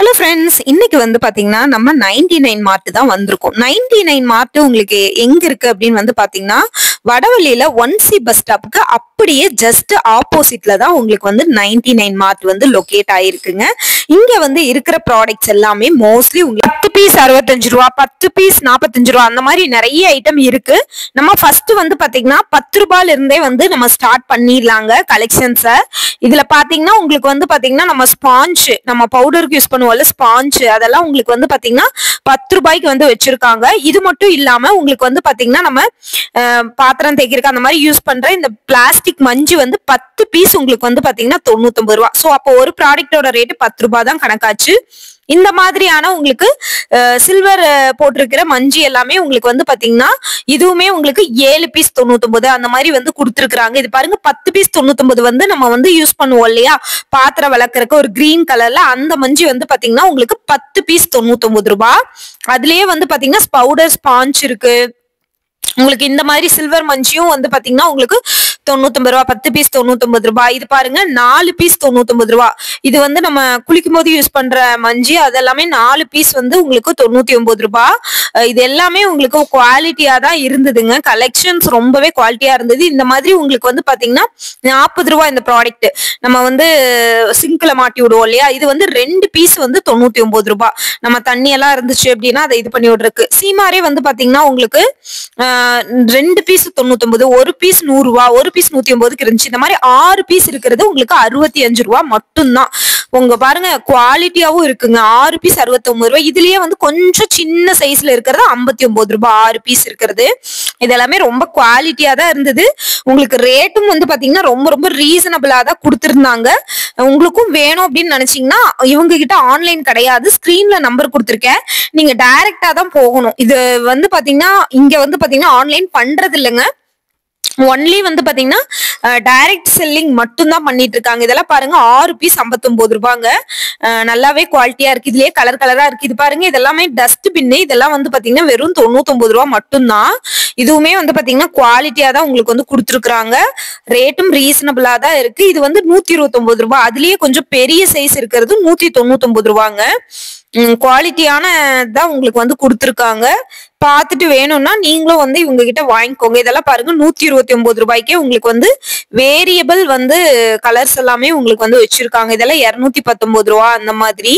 Hello friends, இன்னைக்கு வந்து பாத்தீங்கன்னா நம்ம 99 மார்ட் தான் வந்திருக்கோம். 99 மார்ட் உங்களுக்கு எங்க இருக்கு அப்படின்னு வந்து பாத்தீங்கன்னா வடவள்ளியில 1C பஸ் ஸ்டாப்புக்கு அப்படியே ஜஸ்ட் ஆப்போசிட்ல தான் உங்களுக்கு வந்து 99 மார்ட் வந்து லொகேட் ஆயிருக்குங்க. இங்க வந்து இருக்கிற ப்ராடக்ட்ஸ் எல்லாமே மோஸ்ட்லி உங்களுக்கு 10 பீஸ் 65 ரூபா, 10 பீஸ் 45 ரூபா அந்த மாதிரி நிறைய ஐட்டம் இருக்கு. நம்ம ஃபர்ஸ்ட் வந்து பாத்தீங்கன்னா 10 ரூபாயில இருந்தே வந்து நம்ம ஸ்டார்ட் பண்ணிடலாங்க கலெக்ஷன்ஸை. இதுல பாத்தீங்கன்னா உங்களுக்கு வந்து பாத்தீங்கன்னா நம்ம ஸ்பாஞ்ச், நம்ம பவுடருக்கு யூஸ் பண்ணுவோம்ல ஸ்பாஞ்ச், அதெல்லாம் உங்களுக்கு வந்து பாத்தீங்கன்னா 10 ரூபாய்க்கு வந்து வச்சிருக்காங்க. இது மட்டும் இல்லாம உங்களுக்கு வந்து பாத்தீங்கன்னா நம்ம பாத்திரம் தேய்க்கிறதுக்கு அந்த மாதிரி யூஸ் பண்ற இந்த பிளாஸ்டிக் மஞ்சு வந்து 10 பீஸ் உங்களுக்கு வந்து பாத்தீங்கன்னா 99 ரூபா. சோ அப்போ ஒரு ப்ராடக்டோட ரேட் 10 ரூபாய் தான் கணக்காச்சு. இந்த மாதிரியான உங்களுக்கு சில்வர் போட்டிருக்கிற மஞ்சி எல்லாமே உங்களுக்கு வந்து பாத்தீங்கன்னா இதுவுமே உங்களுக்கு 7 பீஸ் 99 அந்த மாதிரி வந்து கொடுத்துருக்காங்க. இது பாருங்க 10 பீஸ் 99 வந்து நம்ம வந்து யூஸ் பண்ணுவோம் இல்லையா பாத்திரம் விளக்குறதுக்கு, ஒரு கிரீன் கலர்ல அந்த மஞ்சி வந்து பாத்தீங்கன்னா உங்களுக்கு 10 பீஸ் 99 ரூபாய். அதுலயே வந்து பாத்தீங்கன்னா பவுடர் ஸ்பாஞ்ச் இருக்கு. உங்களுக்கு இந்த மாதிரி சில்வர் மஞ்சியும் வந்து பாத்தீங்கன்னா உங்களுக்கு 99 ரூபா, 10 பீஸ் 99 ரூபாய். இது பாருங்க 4 பீஸ் 99 ரூபா. இது வந்து நம்ம குளிக்கும் போது யூஸ் பண்ற மஞ்சி, அதெல்லாமே 4 பீஸ் வந்து உங்களுக்கு 99 ரூபாய். இது எல்லாமே உங்களுக்கு குவாலிட்டியா தான் இருந்ததுங்க. கலெக்ஷன்ஸ் ரொம்பவே குவாலிட்டியா இருந்தது. இந்த மாதிரி உங்களுக்கு வந்து பாத்தீங்கன்னா 40 ரூபாய் இந்த ப்ராடக்ட் நம்ம வந்து சிங்க்ல மாட்டி விடுவோம் இல்லையா, இது வந்து 2 பீஸ் வந்து 99 ரூபாய். நம்ம தண்ணி எல்லாம் இருந்துச்சு அப்படின்னா அதை இது பண்ணி விடுறதுக்கு. சீமாரே வந்து பாத்தீங்கன்னா உங்களுக்கு 2 பீஸ் 99, ஒரு பீஸ் 100 ரூபாய், ஒரு பீஸ் 150 இருந்துச்சு. இந்த மாதிரி 6 பீஸ் இருக்கிறது உங்களுக்கு 65 ரூபாய் மட்டும்தான். உங்க பாருங்க குவாலிட்டியாவும் இருக்குங்க. 6 பீஸ் 69 ரூபாய். இதுலயே வந்து கொஞ்சம் சின்ன சைஸ்ல இருக்கிறது 59 ரூபாய் 6 பீஸ் இருக்கிறது. இதெல்லாமே ரொம்ப குவாலிட்டியா தான் இருந்தது. உங்களுக்கு ரேட்டும் வந்து பாத்தீங்கன்னா ரொம்ப ரொம்ப ரீசனபிளா தான் கொடுத்திருந்தாங்க. உங்களுக்கும் வேணும் அப்படின்னு நினைச்சீங்கன்னா இவங்க கிட்ட ஆன்லைன் கிடையாது, ஸ்கிரீன்ல நம்பர் கொடுத்துருக்கேன், நீங்க டைரக்டா தான் போகணும். இது வந்து பாத்தீங்கன்னா இங்க வந்து பாத்தீங்கன்னா ஆன்லைன் பண்றது இல்லைங்க. ஒன்லி வந்து பாத்தீங்கன்னா டைரக்ட் செல்லிங் மட்டும் தான் பண்ணிட்டு இருக்காங்க. இதெல்லாம் பாருங்க 6 பீஸ் 59 ரூபாங்க. நல்லாவே குவாலிட்டியா இருக்கு. இதுலயே கலர் கலரா இருக்கு. இது பாருங்க இதெல்லாமே டஸ்ட் பின்னு. இதெல்லாம் வந்து பாத்தீங்கன்னா வெறும் 99 ரூபாய் மட்டும்தான். இதுவுமே வந்து பாத்தீங்கன்னா குவாலிட்டியா தான் உங்களுக்கு வந்து கொடுத்துருக்காங்க. ரேட்டும் ரீசனபிளா தான் இருக்கு. இது வந்து 129 ரூபாய். அதுலயே கொஞ்சம் பெரிய சைஸ் இருக்கிறது 199 ரூபாங்க. குவாலிட்டியான தான் உங்களுக்கு வந்து கொடுத்துருக்காங்க. பார்த்துட்டு வேணும்னா நீங்களும் வந்து இவங்க கிட்ட வாங்கிக்கோங்க. இதெல்லாம் பாருங்க 129 ரூபாய்க்கே உங்களுக்கு வந்து வேரியபிள் வந்து கலர்ஸ் எல்லாமே உங்களுக்கு வந்து வச்சிருக்காங்க. இதெல்லாம் 219 ரூபா அந்த மாதிரி.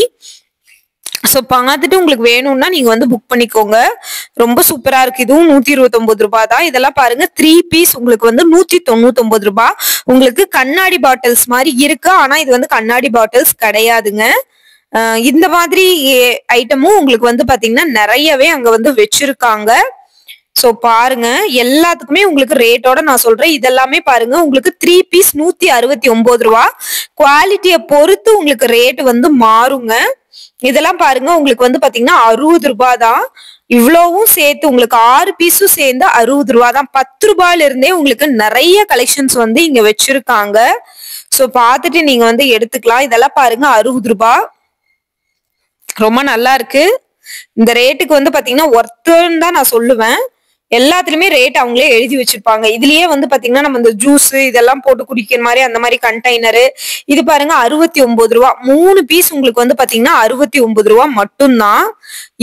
சோ பார்த்துட்டு உங்களுக்கு வேணும்னா நீங்க வந்து புக் பண்ணிக்கோங்க. ரொம்ப சூப்பரா இருக்கு. இதுவும் 129 ரூபாய் தான். இதெல்லாம் பாருங்க 3 பீஸ் உங்களுக்கு வந்து 199 ரூபாய். உங்களுக்கு கண்ணாடி பாட்டில்ஸ் மாதிரி இருக்கு, ஆனா இது வந்து கண்ணாடி பாட்டில்ஸ் கிடையாதுங்க. இந்த மாதிரி ஐட்டமும் உங்களுக்கு வந்து பாத்தீங்கன்னா நிறையவே அங்க வந்து வச்சிருக்காங்க. சோ பாருங்க எல்லாத்துக்குமே உங்களுக்கு ரேட்டோட நான் சொல்றேன். இதெல்லாமே பாருங்க உங்களுக்கு 3 பீஸ் 169 ரூபாய். குவாலிட்டியை பொறுத்து உங்களுக்கு ரேட் வந்து மாறுங்க. இதெல்லாம் பாருங்க உங்களுக்கு வந்து பாத்தீங்கன்னா 60 ரூபாய் தான். இவ்வளவும் சேர்த்து உங்களுக்கு 6 பீஸும் சேர்ந்து 60 ரூபாய் தான். 10 ரூபாயில இருந்தே உங்களுக்கு நிறைய கலெக்ஷன்ஸ் வந்து இங்க வச்சிருக்காங்க. சோ பாத்துட்டு நீங்க வந்து எடுத்துக்கலாம். இதெல்லாம் பாருங்க 60 ரூபாய். ரொம்ப நல்லா இருக்கு. இந்த ரேட்டுக்கு வந்து பாத்தீங்கன்னா ஒர்த்துன்னு தான் நான் சொல்லுவேன். எல்லாத்துலயுமே ரேட் அவங்களே எழுதி வச்சிருப்பாங்க. இதுலயே வந்து பாத்தீங்கன்னா நம்ம இந்த ஜூஸ் இதெல்லாம் போட்டு குடிக்கிற மாதிரி அந்த மாதிரி கண்டெய்னரு, இது பாருங்க 69 ரூபாய். 3 பீஸ் உங்களுக்கு வந்து பாத்தீங்கன்னா 69 ரூபாய் மட்டும்தான்.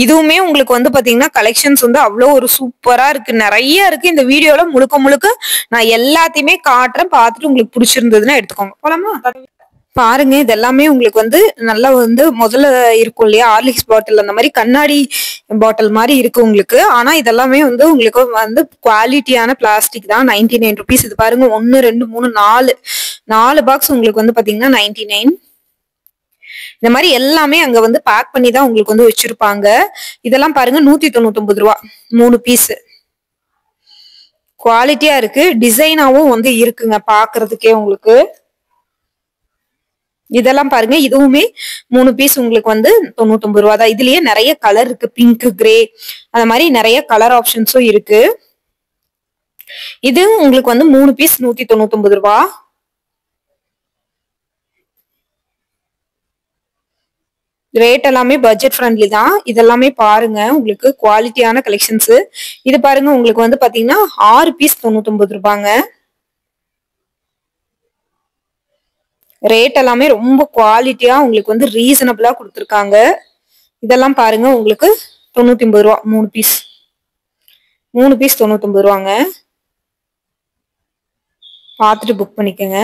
இதுவுமே உங்களுக்கு வந்து பாத்தீங்கன்னா கலெக்ஷன்ஸ் வந்து அவ்வளோ ஒரு சூப்பரா இருக்கு. நிறைய இருக்கு. இந்த வீடியோல முழுக்க முழுக்க நான் எல்லாத்தையுமே காட்டுறேன். பார்த்துட்டு உங்களுக்கு பிடிச்சிருந்ததுன்னா எடுத்துக்கோங்க. போலாமா? பாருங்க இதெல்லாமே உங்களுக்கு வந்து நல்லா வந்து முதல்ல இருக்கும் இல்லையா ஹார்லிக்ஸ் பாட்டில், அந்த மாதிரி கண்ணாடி பாட்டில் மாதிரி இருக்கு உங்களுக்கு. ஆனா இதெல்லாமே வந்து உங்களுக்கு வந்து குவாலிட்டியான பிளாஸ்டிக் தான். 99 ருபீஸ். இது பாருங்க 1 2 3 4 பாக்ஸ் உங்களுக்கு வந்து பாத்தீங்கன்னா 99. இந்த மாதிரி எல்லாமே அங்க வந்து பேக் பண்ணி தான் உங்களுக்கு வந்து வச்சிருப்பாங்க. இதெல்லாம் பாருங்க 199 ரூபாய் 3 பீஸ். குவாலிட்டியா இருக்கு. டிசைனாவும் வந்து இருக்குங்க பாக்குறதுக்கே உங்களுக்கு. இதெல்லாம் பாருங்க இதுவுமே 3 பீஸ் உங்களுக்கு வந்து 99 ரூபாய் தான். இதுலயே நிறைய கலர் இருக்கு. பிங்க், கிரே அந்த மாதிரி நிறைய கலர் ஆப்ஷன்ஸும் இருக்கு. இது உங்களுக்கு வந்து 3 பீஸ் 199 ரூபாய். ரேட் எல்லாமே பட்ஜெட் ஃப்ரெண்ட்லி தான். இதெல்லாமே பாருங்க உங்களுக்கு குவாலிட்டியான கலெக்ஷன்ஸ். இது பாருங்க உங்களுக்கு வந்து பாத்தீங்கன்னா 6 பீஸ் 99 ரூபாங்க. ரேட் எல்லாமே ரொம்ப குவாலிட்டியா உங்களுக்கு வந்து ரீசனபிளா கொடுத்துருக்காங்க. இதெல்லாம் பாருங்க உங்களுக்கு 99 ரூபா 3 பீஸ். 3 பீஸ் 99 ரூபாங்க. பார்த்துட்டு புக் பண்ணிக்கோங்க.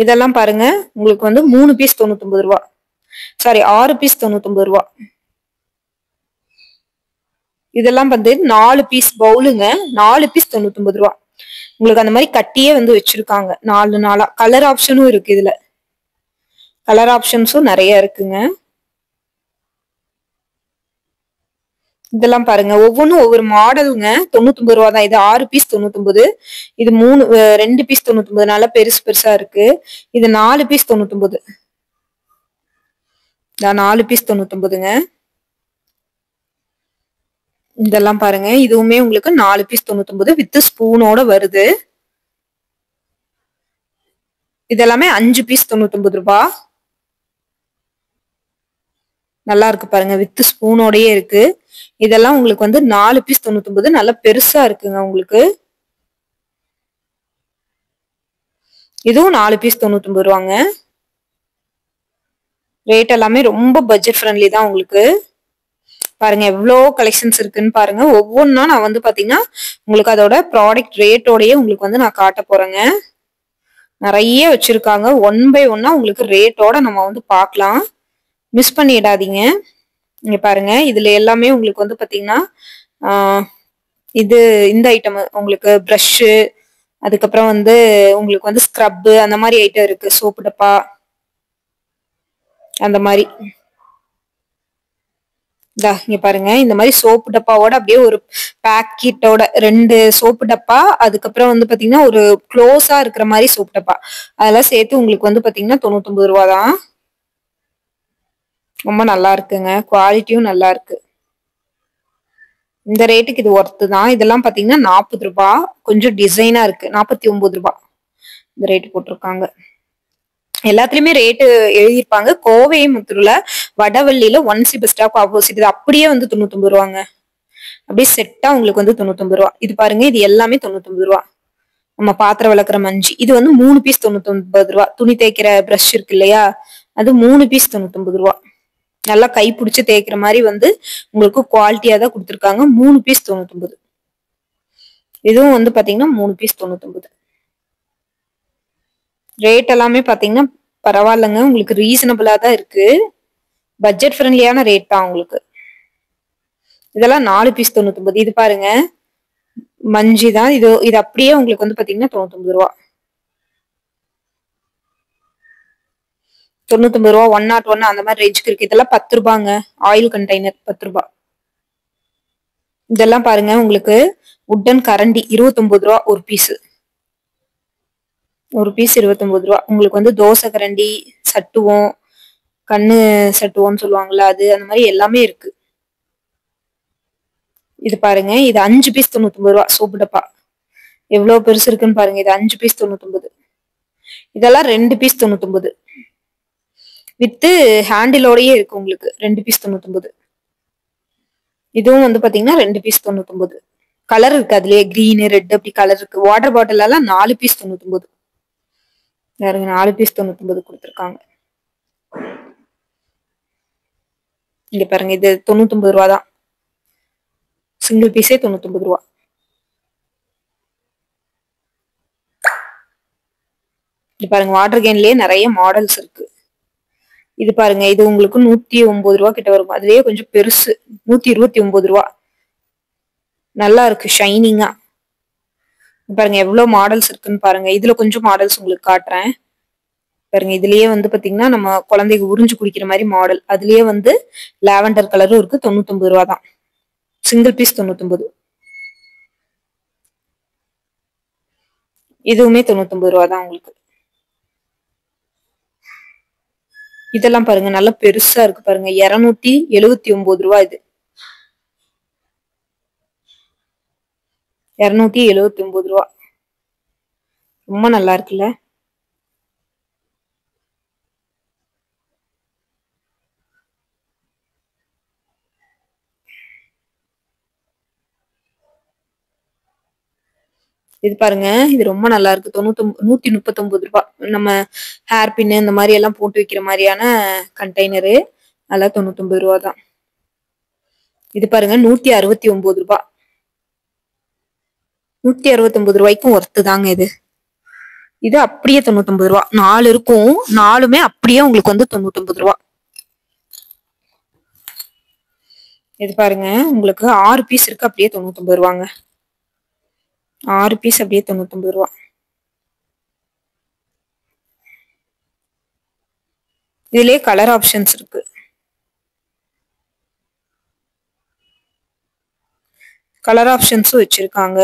இதெல்லாம் பாருங்க உங்களுக்கு வந்து 3 பீஸ் 99 ரூபா. சாரி 6 பீஸ் 99 ரூபா. இதெல்லாம் வந்து 4 பீஸ் பவுலுங்க. 4 பீஸ் 99 ரூபா. உங்களுக்கு அந்த மாதிரி கட்டியே வந்து வச்சிருக்காங்க 4 நாளா. கலர் ஆப்ஷனும் இருக்கு இதுல. கலர் ஆப்ஷன்ஸும் நிறைய இருக்குங்க. இதெல்லாம் பாருங்க ஒவ்வொன்றும் ஒவ்வொரு மாடலுங்க. 99 ரூபா தான். இது 6 பீஸ் 99. இது 2 பீஸ் 99 நல்லா பெருசு பெருசா இருக்கு. இது 4 பீஸ் 99. 4 பீஸ் 99ங்க. இதெல்லாம் பாருங்க இதுவுமே உங்களுக்கு 4 பீஸ் 99 வித் ஸ்பூனோட வருது. இதெல்லாமே 5 பீஸ் 99 ரூபா. நல்லா இருக்கு பாருங்க வித் ஸ்பூனோடயே இருக்கு. இதெல்லாம் உங்களுக்கு வந்து 4 பீஸ் 99 நல்லா பெருசா இருக்குங்க உங்களுக்கு. இதுவும் 4 பீஸ் 99 ரூபாங்க. ரேட் எல்லாமே ரொம்ப பட்ஜெட் ஃப்ரெண்ட்லி தான் உங்களுக்கு. பாருங்க எவ்வளோ கலெக்ஷன்ஸ் இருக்குன்னு பாருங்க. ஒவ்வொன்றா நான் வந்து பாத்தீங்கன்னா உங்களுக்கு அதோட ப்ராடக்ட் ரேட்டோடயே உங்களுக்கு வந்து நான் காட்ட போறேங்க. நிறைய வச்சிருக்காங்க. 1 பை 1 உங்களுக்கு ரேட்டோட நம்ம வந்து பார்க்கலாம். மிஸ் பண்ணிடாதீங்க. இங்க பாருங்க இதுல எல்லாமே உங்களுக்கு வந்து பாத்தீங்கன்னா இது இந்த ஐட்டம் உங்களுக்கு ப்ரஷ்ஷு, அதுக்கப்புறம் வந்து உங்களுக்கு வந்து ஸ்க்ரப்பு அந்த மாதிரி ஐட்டம் இருக்கு. சோப்பு டப்பா அந்த மாதிரி. இங்க பாருங்க இந்த மாதிரி சோப்பு டப்பாவோட அப்படியே ஒரு பேக்கெட்டோட 2 சோப்பு டப்பா, அதுக்கப்புறம் வந்து பாத்தீங்கன்னா ஒரு க்ளோஸா இருக்கிற மாதிரி சோப்பு டப்பா, அதெல்லாம் சேர்த்து உங்களுக்கு வந்து பாத்தீங்கன்னா 99 ரூபா தான். ரொம்ப நல்லா இருக்குங்க. குவாலிட்டியும் நல்லா இருக்கு. இந்த ரேட்டுக்கு இது ஒர்த்து தான். இதெல்லாம் பாத்தீங்கன்னா 40 ரூபா. கொஞ்சம் டிசைனா இருக்கு. 49 ரூபா இந்த ரேட்டு போட்டிருக்காங்க. எல்லாத்துலயுமே ரேட்டு எழுதியிருப்பாங்க. கோவைமுத்தூர்ல வடவள்ளியில 1C பஸ் ஸ்டாப் ஆப்போசிட். இது அப்படியே வந்து 99 ரூபாங்க. அப்படியே செட்டா உங்களுக்கு வந்து 99 ரூபா. இது பாருங்க இது எல்லாமே 99 ரூபா. நம்ம பாத்திரம் விளக்குற மஞ்சி இது வந்து 3 பீஸ் 99 ரூபா. துணி தேய்க்கிற பிரஷ் இருக்கு இல்லையா, அது 3 பீஸ் 99 ரூபா. நல்லா கை பிடிச்சு தேய்க்கிற மாதிரி வந்து உங்களுக்கு குவாலிட்டியா தான் கொடுத்துருக்காங்க. 3 பீஸ் 99. இதுவும் வந்து பாத்தீங்கன்னா 3 பீஸ் 99. ரேட் எல்லாமே பாத்தீங்கன்னா பரவாயில்லைங்க. உங்களுக்கு ரீசனபிளா தான் இருக்கு. பட்ஜெட் ஃப்ரெண்ட்லியான ரேட் தான் உங்களுக்கு. இதெல்லாம் 4 பீஸ் 99. இது பாருங்க மஞ்சி தான். இது அப்படியே உங்களுக்கு வந்து பாத்தீங்கன்னா 99 ரூபா. 99 ரூபா 101 அந்த மாதிரி ரேஞ்சுக்கு இருக்கு. இதெல்லாம் 10 ரூபாங்க. ஆயில் கண்டெய்னர் 10 ரூபா. இதெல்லாம் பாருங்க உங்களுக்கு உட்டன் கரண்டி 29 ரூபா ஒரு பீஸ். ஒரு பீஸ் 29 ரூபா. உங்களுக்கு வந்து தோசை கரண்டி, சட்டுவோம், கண்ணு சட்டுவோம்னு சொல்லுவாங்கல்ல அது, அந்த மாதிரி எல்லாமே இருக்கு. இது பாருங்க இது 5 பீஸ் 99 ரூபா சோப்பு டப்பா. எவ்வளவு பெருசு இருக்குன்னு பாருங்க. இது 5 பீஸ் 99. இதெல்லாம் 2 பீஸ் 99 வித்து ஹேண்டிலோடயே இருக்கு உங்களுக்கு. 2 பீஸ் 99. இதுவும் வந்து பாத்தீங்கன்னா 2 பீஸ் 99. கலர் இருக்கு அதுலயே கிரீன் ரெட் அப்படி கலர் இருக்கு. வாட்டர் பாட்டில் எல்லாம் 4 பீஸ் 99. 4 பீஸ் 99 கொடுத்துருக்காங்க. இங்க பாருங்க இது 99 ரூபா தான். சிங்கிள் பீஸே 99 ரூபா. இது பாருங்க வாட்டர் கேன்லயே நிறைய மாடல்ஸ் இருக்கு. இது பாருங்க இது உங்களுக்கு 109 ரூபா கிட்ட வரும். அதுலயே கொஞ்சம் பெருசு 129 ரூபா. நல்லா இருக்கு ஷைனிங்கா. பாருங்க எவ்வளவு மாடல்ஸ் இருக்குன்னு பாருங்க. இதுல கொஞ்சம் மாடல்ஸ் உங்களுக்கு காட்டுறேன் பாருங்க. இதுலயே வந்து பாத்தீங்கன்னா நம்ம குழந்தைக்கு உறிஞ்சு குடிக்கிற மாதிரி மாடல். அதுலயே வந்து லாவெண்டர் கலரும் இருக்கு. 99 ரூபா தான். Single piece 99. இதுவுமே 99 ரூபா தான் உங்களுக்கு. இதெல்லாம் பாருங்க நல்லா பெருசா இருக்கு பாருங்க. 279 ரூபா. இது 279 ரூபா. ரொம்ப நல்லா இருக்குல்ல. இது பாருங்க, இது ரொம்ப நல்லா இருக்கு. 139 ரூபாய். நம்ம ஹேர் பின்னு இந்த மாதிரி எல்லாம் போட்டு வைக்கிற மாதிரியான கண்டெய்னரு. அதெல்லாம் 99 ரூபா தான். இது பாருங்க 169 ரூபாய். 169 ரூபாய்க்கும் ஒர்த்து தாங்க இது. இது அப்படியே 99 ரூபா. 4 இருக்கும். 4மே அப்படியே உங்களுக்கு வந்து 99 ரூபா. இது பாருங்க, உங்களுக்கு 6 பீஸ் இருக்கு, அப்படியே 99 ரூபாங்க. 6 பீஸ் அப்படியே 99 ரூபா. இதுலயே கலர் ஆப்ஷன்ஸ் இருக்கு. கலர் ஆப்ஷன்ஸும் வச்சிருக்காங்க.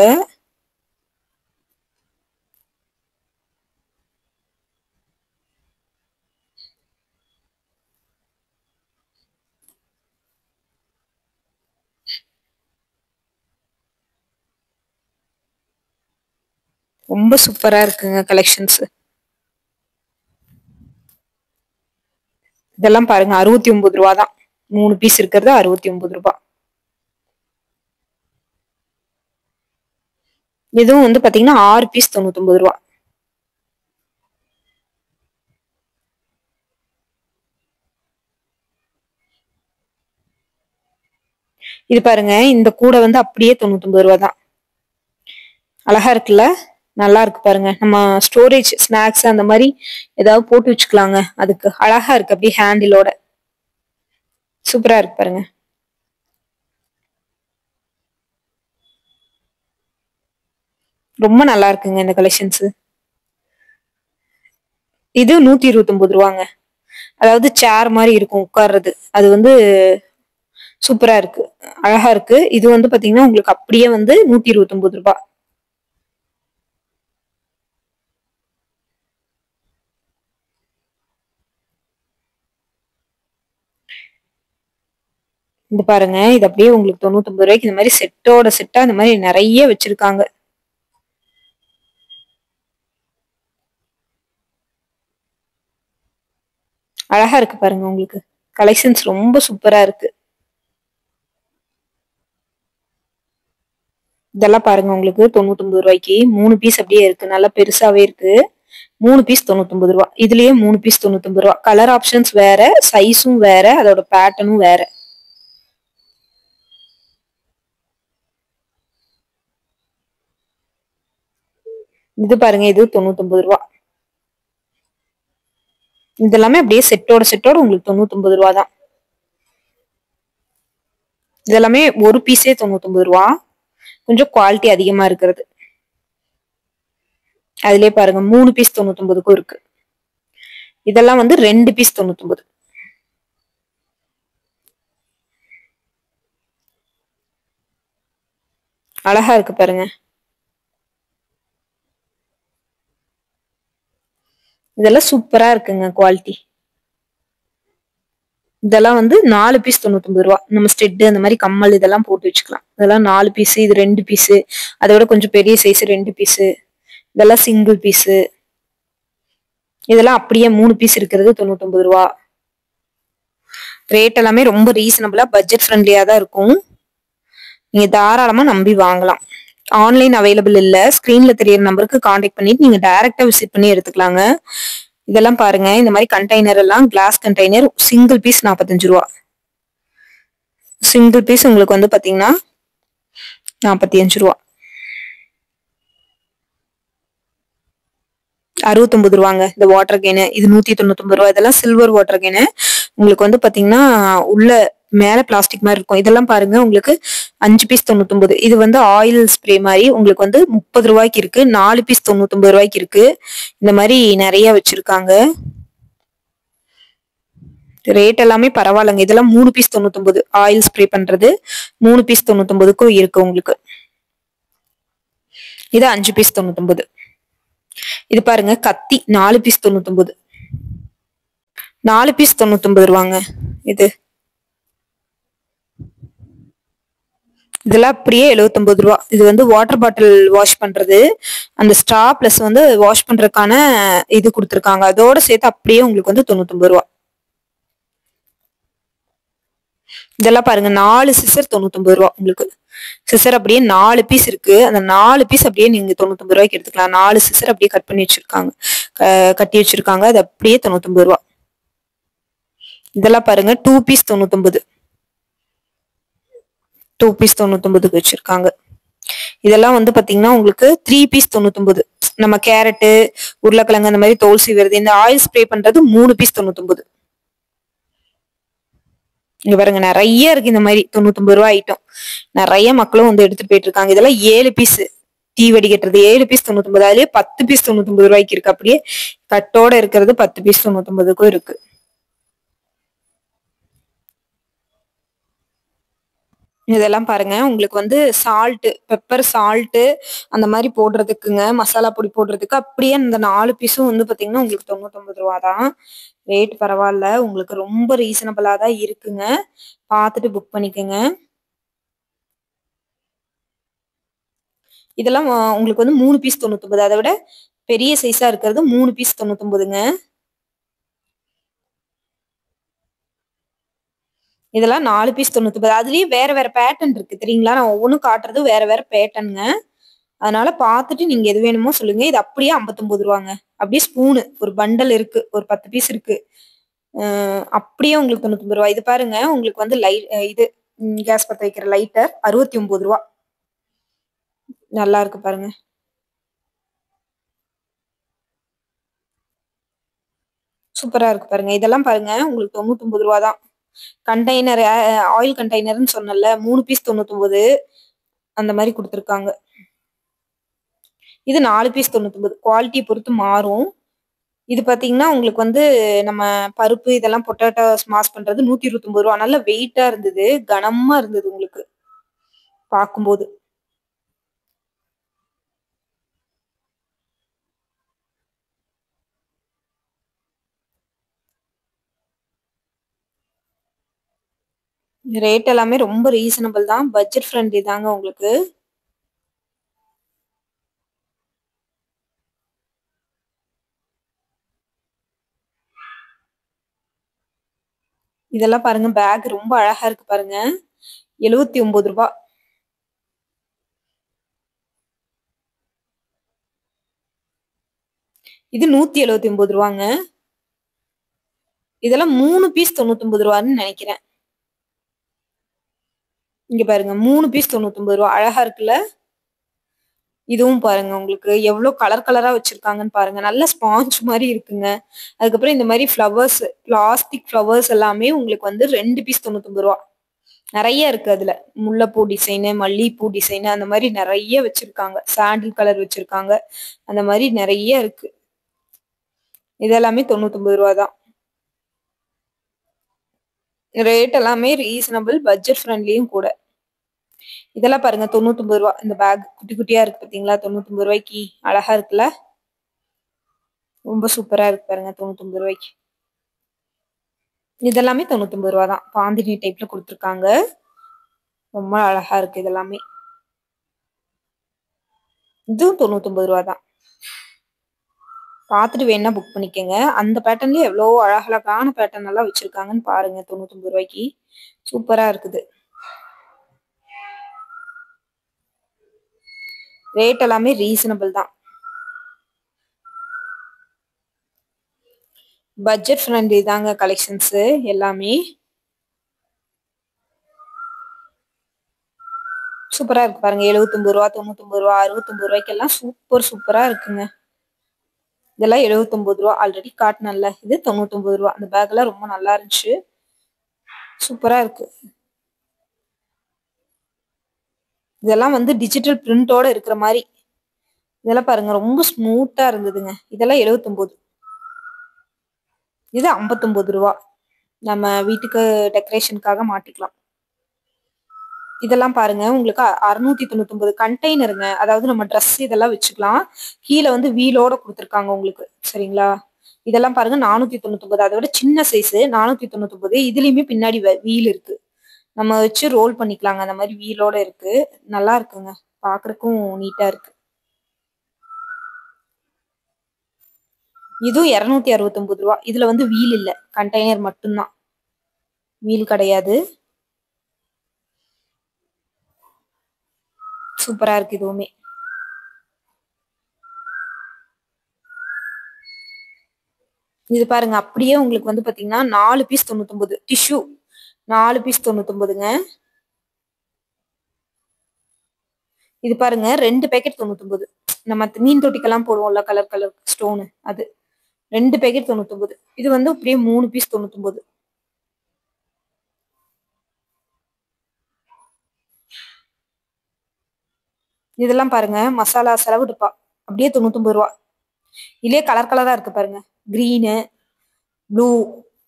ரொம்ப சூப்பரா இருக்குங்க கலெக்ஷன்ஸ். இதெல்லாம் பாருங்க 69 ரூபா தான். 3 பீஸ் இருக்கிறது 69 ரூபா. இதுவும் வந்து பாத்தீங்கன்னா 6 பீஸ் 99 ரூபா. இது பாருங்க, இந்த கூடை வந்து அப்படியே 99 ரூபா தான். அழகா இருக்குல்ல, நல்லா இருக்கு பாருங்க. நம்ம ஸ்டோரேஜ் ஸ்நாக்ஸ் அந்த மாதிரி ஏதாவது போட்டு வச்சுக்கலாங்க. அதுக்கு அழகா இருக்கு, அப்படியே ஹேண்டிலோட சூப்பரா இருக்கு பாருங்க. ரொம்ப நல்லா இருக்குங்க இந்த கலெக்ஷன்ஸ். இது 129 ரூபாங்க. அதாவது சேர் மாதிரி இருக்கும் உட்கார்றது. அது வந்து சூப்பரா இருக்கு, அழகா இருக்கு. இது வந்து பாத்தீங்கன்னா உங்களுக்கு அப்படியே வந்து 129 ரூபாய். இது பாருங்க, இது அப்படியே உங்களுக்கு 99 ரூபாய்க்கு இந்த மாதிரி செட்டோட செட்டா இந்த மாதிரி நிறைய வச்சிருக்காங்க. அழகா இருக்கு பாருங்க, உங்களுக்கு கலெக்ஷன்ஸ் ரொம்ப சூப்பரா இருக்கு. இதெல்லாம் பாருங்க, உங்களுக்கு 99 ரூபாய்க்கு 3 பீஸ் அப்படியே இருக்கு. நல்லா பெருசாவே இருக்கு. 3 பீஸ் 99 ரூபா. இதுலயே 3 பீஸ் 99 ரூபா. கலர் ஆப்ஷன்ஸ் வேற, சைஸும் வேற, அதோட பேட்டர்னும் வேற. இது பாருங்க, இது 99 ரூபா. இதெல்லாமே அப்படியே செட்டோட உங்களுக்கு 99 ரூபா தான். இதெல்லாமே ஒரு பீஸே 99 ரூபா. கொஞ்சம் குவாலிட்டி அதிகமா இருக்கிறது. அதுலயே பாருங்க 3 பீஸ் 99க்கும் இருக்கு. இதெல்லாம் வந்து 2 பீஸ் 99. அழகா இருக்கு பாருங்க. இதெல்லாம் சூப்பரா இருக்குங்க குவாலிட்டி. இதெல்லாம் வந்து 4 பீஸ் 99 ரூபா. நம்ம ஸ்டெட் அந்த மாதிரி கம்மல் இதெல்லாம் போட்டு வச்சுக்கலாம். இதெல்லாம் 4 பீஸ், இது 2 பீஸ், அதோட கொஞ்சம் பெரிய சைஸ் 2 பீஸ். இதெல்லாம் சிங்கிள் பீஸ். இதெல்லாம் அப்படியே 3 பீஸ் இருக்கிறது 99 ரூபா. ரேட் எல்லாமே ரொம்ப ரீசனபிளா பட்ஜெட் ஃப்ரெண்ட்லியா தான் இருக்கும். நீங்க தாராளமா நம்பி வாங்கலாம். ஆன்லைன் அவைலபிள் இல்ல. ஸ்கிரீன்ல தெரியற நம்பருக்கு கான்டாக்ட் பண்ணிட்டு நீங்க டைரக்டா விசிட் பண்ணி எடுத்துக்கலாங்க. இதெல்லாம் பாருங்க, இந்த மாதிரி கண்டெய்னர் எல்லாம் கிளாஸ் கண்டெய்னர் சிங்கிள் பீஸ் 45 ரூபா. சிங்கிள் பீஸ் உங்களுக்கு வந்து பாத்தீங்கன்னா 45 ரூபா. 69 ரூபாங்க இந்த வாட்டர் கேனு. இது 199 ரூபா. இதெல்லாம் சில்வர் வாட்டர் கேனு. உங்களுக்கு வந்து பாத்தீங்கன்னா உள்ள மேல பிளாஸ்டிக் மாதிரி இருக்கும். இதெல்லாம் பாருங்க, உங்களுக்கு 5 பீஸ் 99. இது வந்து ஆயில் ஸ்ப்ரே மாதிரி உங்களுக்கு வந்து 30 ரூபாய்க்கு இருக்கு. 4 பீஸ் 99 ரூபாய்க்கு இருக்கு. இந்த மாதிரி நிறைய வச்சிருக்காங்க. ரேட் எல்லாமே பரவாயில்லைங்க. இதெல்லாம் 3 பீஸ் 99. ஆயில் ஸ்ப்ரே பண்றது 3 பீஸ் 99க்கும் இருக்கு உங்களுக்கு. இது 5 பீஸ் 99. இது பாருங்க, கத்தி 4 பீஸ் 99. 4 பீஸ் 99 ரூபாங்க இது. இதெல்லாம் அப்படியே 79 ரூபா. இது வந்து வாட்டர் பாட்டில் வாஷ் பண்றது, அந்த ஸ்ட்ரா பிளஸ் வந்து வாஷ் பண்றதுக்கான இது கொடுத்துருக்காங்க. அதோட சேர்த்து அப்படியே உங்களுக்கு வந்து 99 ரூபா. இதெல்லாம் பாருங்க, 4 சிசர் 99 ரூபா உங்களுக்கு. சிசர் அப்படியே 4 பீஸ் இருக்கு. அந்த 4 பீஸ் அப்படியே நீங்க 99 ரூபாய்க்கு எடுத்துக்கலாம். 4 சிசர் அப்படியே கட் பண்ணி வச்சிருக்காங்க. கட்டி வச்சிருக்காங்க. அது அப்படியே 99 ரூபா. இதெல்லாம் பாருங்க 2 பீஸ் 99. 2 பீஸ் 99க்கு வச்சிருக்காங்க. இதெல்லாம் வந்து பாத்தீங்கன்னா உங்களுக்கு 3 பீஸ் 99. நம்ம கேரட்டு, உருளைக்கிழங்கு அந்த மாதிரி தோல் சீவுறது, இந்த ஆயில் ஸ்ப்ரே பண்றது 3 பீஸ் 99. இங்க பாருங்க நிறைய இருக்கு இந்த மாதிரி 99 ரூபாய் ஐட்டம். நிறைய மக்களும் வந்து எடுத்துட்டு போயிட்டு இருக்காங்க. இதெல்லாம் 7 பீஸ் டீ வடிகட்டுறது 7 பீஸ் 99. அதுலயே 10 பீஸ் 99 ரூபாய்க்கு இருக்கு. அப்படியே கட்டோட இருக்கிறது 10 பீஸ் 99க்கும் இருக்கு. இதெல்லாம் பாருங்க உங்களுக்கு வந்து சால்ட், பெப்பர் சால்ட் அந்த மாதிரி போடுறதுக்குங்க, மசாலா பொடி போடுறதுக்கு அப்படியே அந்த 4 பீஸும் வந்து பாத்தீங்கன்னா உங்களுக்கு 99 ரூபா தான். ரேட் பரவாயில்ல, உங்களுக்கு ரொம்ப ரீசனபிளா தான் இருக்குங்க. பார்த்துட்டு புக் பண்ணிக்கோங்க. இதெல்லாம் உங்களுக்கு வந்து 3 பீஸ் 99. அதை விட பெரிய சைஸா இருக்கிறது 3 பீஸ் 99ங்க. இதெல்லாம் 4 பீஸ் 99. அதுலயே வேற வேற பேட்டர்ன் இருக்கு தெரியுங்களா? நான் ஒவ்வொன்றும் காட்டுறது வேற வேற பேட்டர்னுங்க. அதனால பார்த்துட்டு நீங்க எது வேணுமோ சொல்லுங்க. இது அப்படியே 59 ரூபாங்க. அப்படியே ஸ்பூனு ஒரு பண்டல் இருக்கு, ஒரு 10 பீஸ் இருக்கு. அப்படியே உங்களுக்கு 99 ரூபா. இது பாருங்க உங்களுக்கு வந்து இது கேஸ் பத்த வைக்கிற லைட்டர் 69 ரூபா. நல்லா இருக்கு பாருங்க. சூப்பரா இருக்கு பாருங்க. இதெல்லாம் பாருங்க உங்களுக்கு 99 ரூபா தான். கண்டெய்னர் ஆயில் கண்டெய்னர்னு சொன்னல 3 பீஸ் 99 அந்த மாதிரி கொடுத்துருக்காங்க. இது 4 பீஸ் 99. குவாலிட்டியை பொறுத்து மாறும். இது பாத்தீங்கன்னா உங்களுக்கு வந்து நம்ம பருப்பு இதெல்லாம் பொட்டேட்டோ ஸ்மாஷ் பண்றது 129 ரூபா. நல்ல வெயிட்டா இருந்தது, கனமா இருந்தது உங்களுக்கு பார்க்கும்போது. ரேட் எல்லாமே ரொம்ப ரீசனபிள் தான். பட்ஜெட் ஃப்ரெண்ட்லி தாங்க உங்களுக்கு. இதெல்லாம் பாருங்க பேக் ரொம்ப அழகா இருக்கு பாருங்க. 79 ரூபா. இது 179 ரூபாங்க. இதெல்லாம் 3 பீஸ் 99 ரூபான்னு நினைக்கிறேன். இங்க பாருங்க 3 பீஸ் 99 ரூபா. அழகா இருக்குல்ல? இதுவும் பாருங்க உங்களுக்கு எவ்வளவு கலர் கலரா வச்சிருக்காங்கன்னு பாருங்க. நல்ல ஸ்பாஞ்ச் மாதிரி இருக்குங்க. அதுக்கப்புறம் இந்த மாதிரி ஃப்ளவர்ஸ், பிளாஸ்டிக் ஃப்ளவர்ஸ் எல்லாமே உங்களுக்கு வந்து 2 பீஸ் 99 ரூபா. நிறைய இருக்கு அதுல. முல்லைப்பூ டிசைனு, மல்லிகைப்பூ டிசைனு அந்த மாதிரி நிறைய வச்சிருக்காங்க. சாண்டில் கலர் வச்சிருக்காங்க. அந்த மாதிரி நிறைய இருக்கு. இதெல்லாமே 99 ரூபா தான். ரேட் எல்லாமே ரீசனபிள், பட்ஜெட் ஃப்ரெண்ட்லியும் கூட. இதெல்லாம் பாருங்க 99 ரூபா. இந்த பேக் குட்டி குட்டியா இருக்கு பாத்தீங்களா? 99 ரூபாய்க்கு அழகா இருக்குல்ல? ரொம்ப சூப்பரா இருக்கு பாருங்க 99 ரூபாய்க்கு. இதெல்லாமே 99 ரூபா தான். பாந்தினி டைப்ல கொடுத்துருக்காங்க. ரொம்ப அழகா இருக்கு இதெல்லாமே. இதுவும் 99 ரூபா தான். பார்த்துட்டு வேணா புக் பண்ணிக்கோங்க. அந்த பேட்டர்ன்லயே எவ்வளவு அழகழகான பேட்டர்ன் எல்லாம் வச்சிருக்காங்கன்னு பாருங்க. 99 ரூபாய்க்கு சூப்பரா இருக்குது. ரேட் எல்லாமே ரீசனபிள் தான். பட்ஜெட் ஃப்ரெண்ட்லி தாங்க கலெக்ஷன்ஸ் எல்லாமே. சூப்பரா இருக்கு பாருங்க. 79 ரூபா, 99 ரூபா, 69 ரூபாய்க்கு எல்லாம் சூப்பரா இருக்குங்க. இதெல்லாம் 79 ரூபா. ஆல்ரெடி காட்டினல்ல. இது 99 ரூபா. அந்த பேக் எல்லாம் ரொம்ப நல்லா இருந்துச்சு. சூப்பரா இருக்கு. இதெல்லாம் வந்து டிஜிட்டல் பிரிண்டோட இருக்கிற மாதிரி. இதெல்லாம் பாருங்க ரொம்ப ஸ்மூத்தா இருந்ததுங்க. இதெல்லாம் 79. இது 59 ரூபா. நம்ம வீட்டுக்கு டெக்கரேஷனுக்காக மாட்டிக்கலாம். இதெல்லாம் பாருங்க உங்களுக்கு 699 கண்டெய்னருங்க. அதாவது நம்ம ட்ரெஸ் இதெல்லாம் வச்சுக்கலாம். கீழே வந்து வீலோட கொடுத்துருக்காங்க உங்களுக்கு. சரிங்களா? இதெல்லாம் பாருங்க 499. அதை விட சின்ன சைஸ் 499. இதுலயுமே பின்னாடி வீல் இருக்கு. நம்ம வச்சு ரோல் பண்ணிக்கலாங்க. அந்த மாதிரி வீலோட இருக்கு. நல்லா இருக்குங்க. பாக்குறதுக்கும் நீட்டா இருக்கு. இதுவும் 269 ரூபா. இதுல வந்து வீல் இல்ல, கண்டெய்னர் மட்டும்தான். வீல் கிடையாது. சூப்பரா இருக்கு இதுவுமே. இது பாருங்க அப்படியே உங்களுக்கு வந்து பாத்தீங்கன்னா 4 பீஸ் 99 டிஷ்யூ 4 பீஸ் 99ங்க. இது பாருங்க 2 பேக்கெட் 99. நம்ம மீன் தொட்டிக்கெல்லாம் போடுவோம்ல கலர் கலர் ஸ்டோனு அது 2 பேக்கெட் 99. இது வந்து அப்படியே 3 பீஸ் 99. இதெல்லாம் பாருங்க மசாலா செலவு டிப்பா அப்படியே 99 ரூபா. இதுலயே கலர் கலரா இருக்கு பாருங்க, கிரீனு ப்ளூ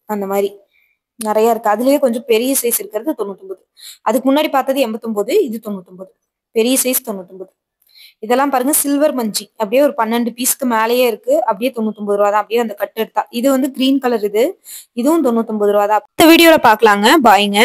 அந்த மாதிரி நிறைய இருக்கு. அதுலயே கொஞ்சம் பெரிய சைஸ் இருக்கிறது 99. அதுக்கு முன்னாடி பார்த்தது 89, இது 99. பெரிய சைஸ் 99. இதெல்லாம் பாருங்க சில்வர் மஞ்சி அப்படியே ஒரு 12 பீஸ்க்கு மேலேயே இருக்கு. அப்படியே 99 ரூபா தான். அப்படியே அந்த கட் எடுத்தா இது வந்து கிரீன் கலர். இதுவும் 99 ரூபா தான். அடுத்த வீடியோல பாக்கலாங்க. பாய்ங்க.